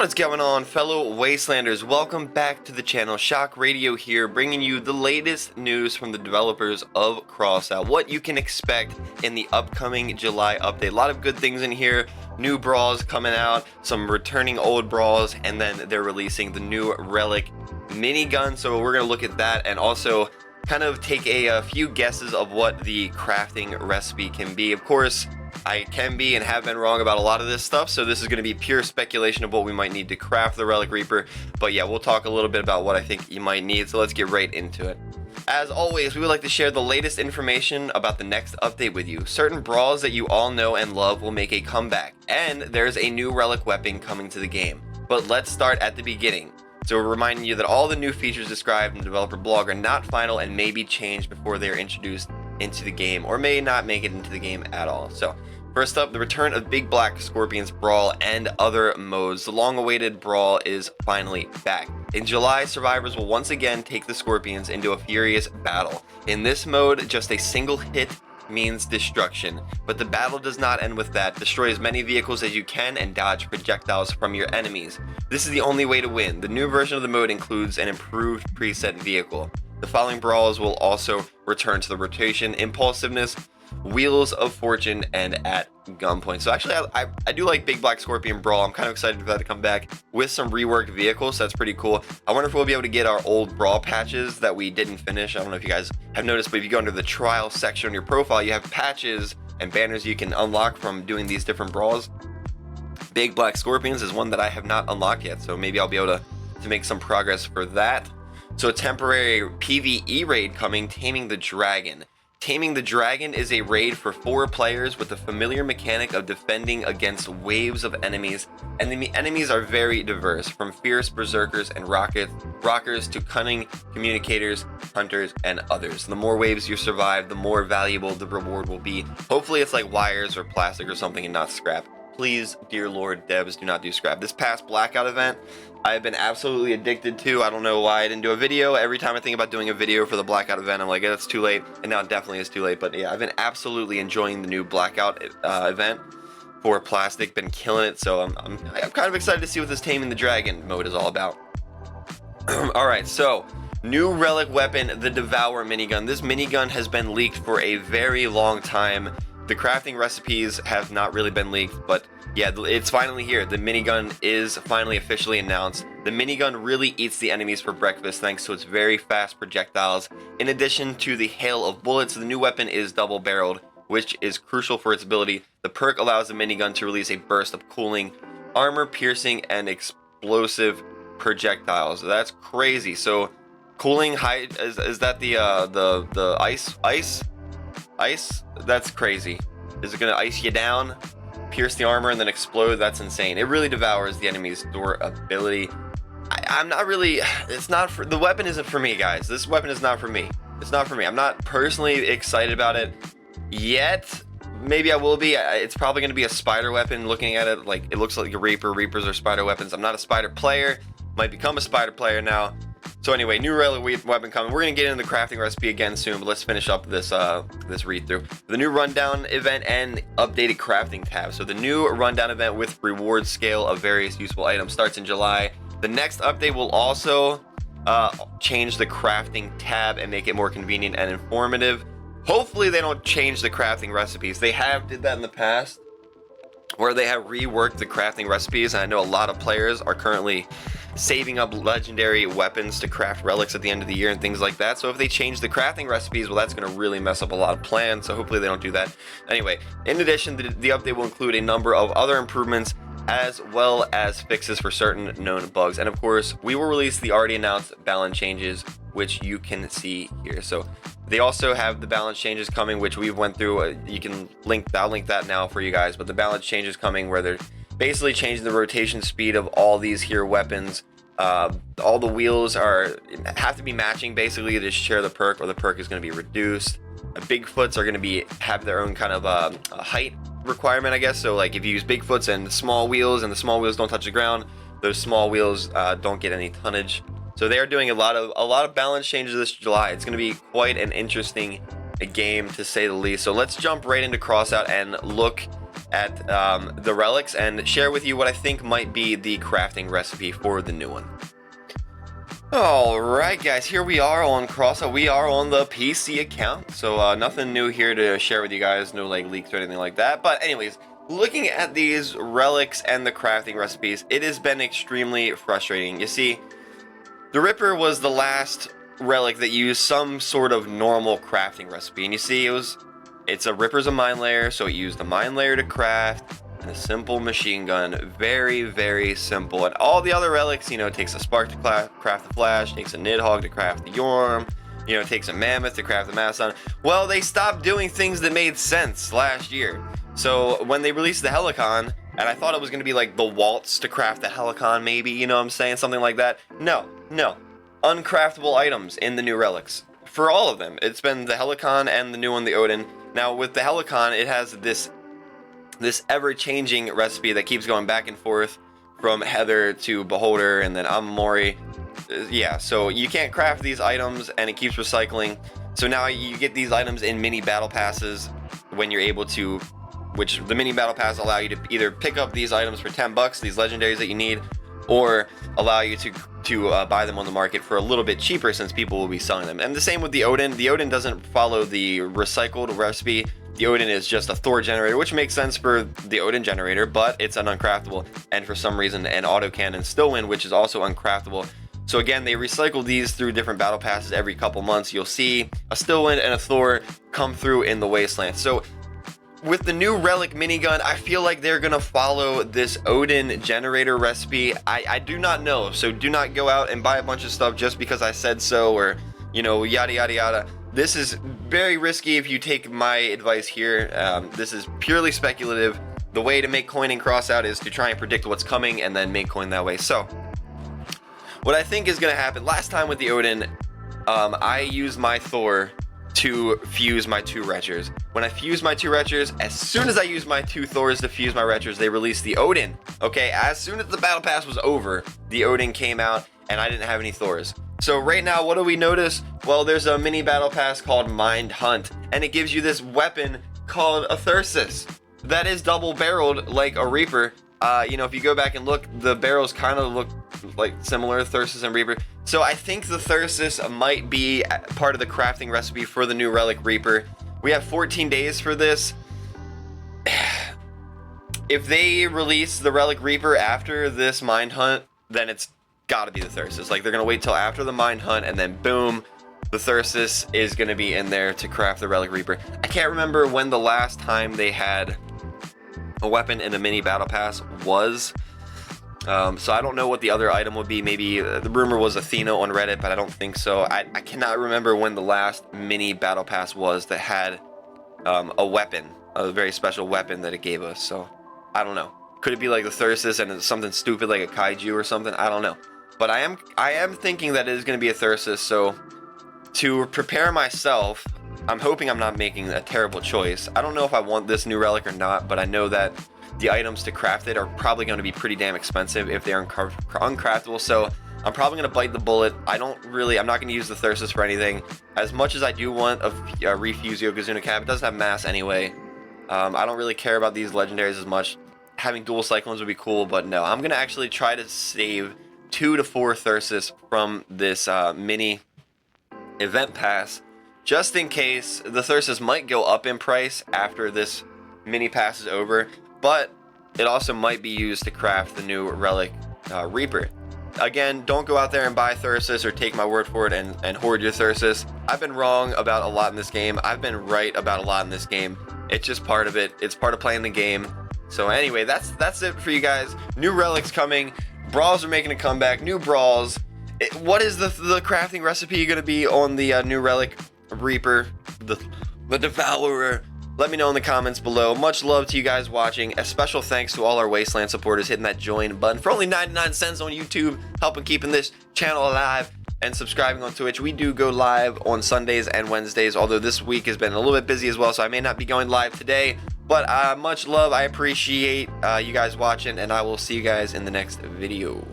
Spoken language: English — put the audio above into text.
What is going on, fellow Wastelanders? Welcome back to the channel. Shock Radio here, bringing you the latest news from the developers of CROSSOUT. What you can expect in the upcoming July update. A lot of good things in here. New brawls coming out, some returning old brawls, and then they're releasing the new relic minigun. So we're going to look at that and also kind of take a few guesses of what the crafting recipe can be. Of course, I can be and have been wrong about a lot of this stuff, so this is going to be pure speculation of what we might need to craft the Relic Reaper. But yeah, we'll talk a little bit about what I think you might need, so let's get right into it. As always, we would like to share the latest information about the next update with you. Certain brawls that you all know and love will make a comeback, and there's a new relic weapon coming to the game. But let's start at the beginning. So we're reminding you that all the new features described in the developer blog are not final and may be changed before they are introduced into the game, or may not make it into the game at all. So first up, the return of Big Black Scorpions Brawl and other modes. The long-awaited Brawl is finally back. In July, survivors will once again take the Scorpions into a furious battle. In this mode, just a single hit means destruction, but the battle does not end with that. Destroy as many vehicles as you can and dodge projectiles from your enemies. This is the only way to win. The new version of the mode includes an improved preset vehicle. The following brawls will also return to the rotation: Impulsiveness, Wheels of Fortune, and At Gunpoint. So actually, I do like Big Black Scorpion Brawl. I'm kind of excited for that to come back with some reworked vehicles. So that's pretty cool. I wonder if we'll be able to get our old Brawl patches that we didn't finish. I don't know if you guys have noticed, but if you go under the trial section on your profile, you have patches and banners you can unlock from doing these different brawls. Big Black Scorpions is one that I have not unlocked yet, so maybe I'll be able to make some progress for that. So a temporary PvE raid coming, Taming the Dragon. Taming the Dragon is a raid for 4 players with the familiar mechanic of defending against waves of enemies, and the enemies are very diverse, from fierce berserkers and rockers to cunning communicators, hunters, and others. The more waves you survive, the more valuable the reward will be. Hopefully it's like wires or plastic or something and not scrap. Please, dear Lord, devs, do not do scrap. This past Blackout event, I've been absolutely addicted to. I don't know why I didn't do a video. Every time I think about doing a video for the Blackout event, I'm like, yeah, it's too late. And now it definitely is too late. But yeah, I've been absolutely enjoying the new Blackout event for plastic. Been killing it. So I'm kind of excited to see what this Taming the Dragon mode is all about. Alright, so new relic weapon, the Devourer minigun. This minigun has been leaked for a very long time. The crafting recipes have not really been leaked, but yeah, it's finally here. The minigun is finally officially announced. The minigun really eats the enemies for breakfast thanks to its very fast projectiles. In addition to the hail of bullets, the new weapon is double-barreled, which is crucial for its ability. The perk allows the minigun to release a burst of cooling, armor-piercing, and explosive projectiles. That's crazy. So, cooling high is that the ice? That's crazy. Is it gonna ice you down, pierce the armor, and then explode? That's insane. It really devours the enemy's durability. I'm not really, it's not for, the weapon isn't for me, guys. This weapon is not for me. It's not for me. I'm not personally excited about it yet. Maybe I will be. It's probably gonna be a spider weapon. Looking at it, like, it looks like a Reaper. Reapers are spider weapons. I'm not a spider player. Might become a spider player now. So anyway, new relic weapon coming. We're gonna get into the crafting recipe again soon, but let's finish up this this read through. The new rundown event and updated crafting tab. So the new rundown event with reward scale of various useful items starts in July. The next update will also change the crafting tab and make it more convenient and informative. Hopefully they don't change the crafting recipes. They have did that in the past, where they have reworked the crafting recipes, and I know a lot of players are currently saving up legendary weapons to craft relics at the end of the year and things like that. So if they change the crafting recipes, well, that's going to really mess up a lot of plans, so hopefully they don't do that. Anyway, in addition, the update will include a number of other improvements as well as fixes for certain known bugs, and of course we will release the already announced balance changes, which you can see here. So they also have the balance changes coming, which we've went through. You can I'll link that now for you guys, but the balance changes coming where they're basically changing the rotation speed of all these here weapons. All the wheels have to be matching basically to share the perk, or the perk is going to be reduced. Bigfoots are going to have their own kind of height requirement, I guess. So like if you use Bigfoots and small wheels, and the small wheels don't touch the ground, those small wheels don't get any tonnage. So they are doing a lot of balance changes this July. It's going to be quite an interesting game, to say the least. So let's jump right into CROSSOUT and look at the relics and share with you what I think might be the crafting recipe for the new one. Alright guys, here we are on CROSSOUT. We are on the PC account, so nothing new here to share with you guys, no like leaks or anything like that. But anyways, looking at these relics and the crafting recipes, it has been extremely frustrating. You see, the Ripper was the last relic that used some sort of normal crafting recipe, and you see it's a Ripper's a mine layer, so it used the mine layer to craft, and a simple machine gun, very, very simple. And all the other relics, you know, it takes a spark to craft the flash, takes a nidhogg to craft the yorm, you know, it takes a mammoth to craft the mastodon. Well, they stopped doing things that made sense last year. So when they released the Helicon, and I thought it was going to be like the waltz to craft the Helicon, maybe, you know what I'm saying, something like that. No, uncraftable items in the new relics for all of them. It's been the Helicon and the new one, the Odin. Now with the Helicon, it has this ever-changing recipe that keeps going back and forth from Heather to Beholder and then Amamori. Yeah, so you can't craft these items and it keeps recycling. So now you get these items in mini battle passes when you're able to, which the mini battle pass allow you to either pick up these items for 10 bucks, these legendaries that you need, or allow you to buy them on the market for a little bit cheaper since people will be selling them. And the same with the Odin. The Odin doesn't follow the recycled recipe. The Odin is just a Thor generator, which makes sense for the Odin generator, but it's an uncraftable, and for some reason an autocannon Stillwind, which is also uncraftable. So again, they recycle these through different battle passes every couple months. You'll see a Stillwind and a Thor come through in the Wasteland. So with the new relic minigun, I feel like they're gonna follow this Odin generator recipe. I do not know, so do not go out and buy a bunch of stuff just because I said so, or you know, yada yada yada. This is very risky if you take my advice here. This is purely speculative. The way to make coin in CROSSOUT is to try and predict what's coming and then make coin that way. So what I think is gonna happen, last time with the Odin, I used my Thor to fuse my 2 Retchers. When I fused my 2 Retchers, as soon as I used my 2 Thors to fuse my Retchers, they released the Odin. Okay, as soon as the battle pass was over, the Odin came out and I didn't have any Thors. So right now, what do we notice? Well, there's a mini battle pass called Mind Hunt, and it gives you this weapon called a Thyrsus that is double barreled like a Reaper. You know, if you go back and look, the barrels kind of look like similar, Thyrsus and Reaper. So I think the Thyrsus might be part of the crafting recipe for the new relic Reaper. We have 14 days for this. If they release the relic Reaper after this Mind Hunt, then it's gotta be the Thyrsus. Like, they're gonna wait till after the Mind Hunt, and then boom, the Thyrsus is gonna be in there to craft the relic Reaper. I can't remember when the last time they had a weapon in a mini battle pass was. So I don't know what the other item would be. Maybe the rumor was Athena on Reddit, but I don't think so. I cannot remember when the last mini battle pass was that had a weapon, a very special weapon that it gave us. So I don't know. Could it be like the Thyrsus and it's something stupid like a kaiju or something? I don't know. But I am thinking that it is going to be a Thyrsus. So to prepare myself, I'm hoping I'm not making a terrible choice. I don't know if I want this new relic or not, but I know that the items to craft it are probably going to be pretty damn expensive if they're uncraftable. So I'm probably going to bite the bullet. I'm not going to use the Thyrsus for anything. As much as I do want a refuse Yokozuna cap, it does have mass anyway. I don't really care about these legendaries as much. Having dual cyclones would be cool, but no. I'm going to actually try to save 2 to 4 Thyrsus from this mini event pass, just in case. The Thyrsus might go up in price after this mini pass is over, but it also might be used to craft the new relic Reaper. Again, don't go out there and buy Thyrsus or take my word for it and hoard your Thyrsus. I've been wrong about a lot in this game. I've been right about a lot in this game. It's just part of it. It's part of playing the game. So anyway, that's it for you guys. New relics coming. Brawls are making a comeback. New brawls. What is the crafting recipe going to be on the new relic Reaper, the Devourer? Let me know in the comments below. Much love to you guys watching. A special thanks to all our Wasteland supporters hitting that join button for only 99 cents on YouTube, helping keeping this channel alive, and subscribing on Twitch. We do go live on Sundays and Wednesdays, although this week has been a little bit busy as well, so I may not be going live today. But much love. I appreciate you guys watching, and I will see you guys in the next video.